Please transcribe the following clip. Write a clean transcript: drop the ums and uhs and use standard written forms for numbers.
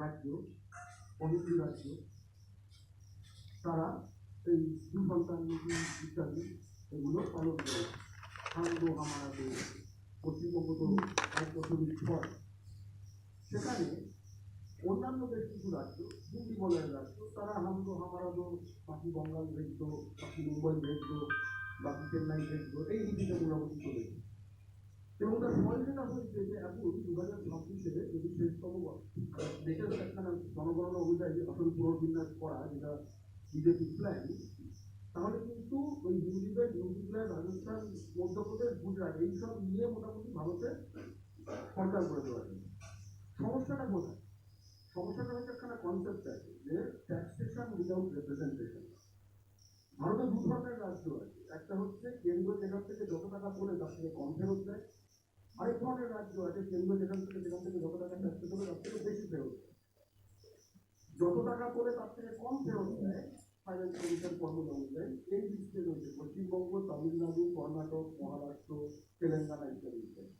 রাজ্য, অনেকটি রাজ্য, তারা এই দুসন্তান নীতি ইত্যাদি এগুলো পালন করে। হামদো হামারা তো পশ্চিমবঙ্গ তো 1 বছরের পর, সেখানে অন্যান্য বেশ কিছু রাজ্য, হিন্দি বলার রাজ্য, তারা হামদো হামারা তো বাকি বঙ্গাল ভেজতো, বাকি মুম্বাই ভেজতো, বাকি চেন্নাই ভেজতো, এই নীতিটা মোটামুটি চলেছে। এবং তার ফলে যেটা হয়েছে যে এখন 2026-এ যদি শেষতম দেশের একখানা জনগণনা অনুযায়ী আসল পুনর্বিন্যাস করা, যেটা বিজেপি প্ল্যান, তাহলে কিন্তু ওই হিন্দিতে নিউজিল্যান্ড, রাজস্থান, মধ্যপ্রদেশ, গুজরাট এইসব নিয়ে মোটামুটি ভারতে সরকার করে দেওয়া যায়। সমস্যাটা কোথায়? সমস্যাটা হচ্ছে একখানা কনসেপ্ট আছে যে ট্যাক্সেশন উইদাউট রিপ্রেজেন্টেশন। ভারতে দু ধরনের রাজ্য আছে, একটা হচ্ছে কেন্দ্র যেখান থেকে যত টাকা পড়ে তার থেকে কম ফেরত দেয়, আরেক ধরনের রাজ্য আছে কেন্দ্র যেখান থেকে যত টাকা ট্যাক্স করে তার থেকে বেশি ফেরত দেয়। যত টাকা পড়ে তার থেকে কম ফেরত দেয় ফাইন্যান্স কমিশন ফর্মুলা অনুযায়ী এই লিস্টে রয়েছে পশ্চিমবঙ্গ, তামিলনাড়ু, কর্ণাটক, মহারাষ্ট্র, তেলেঙ্গানা ইত্যাদি ইত্যাদি।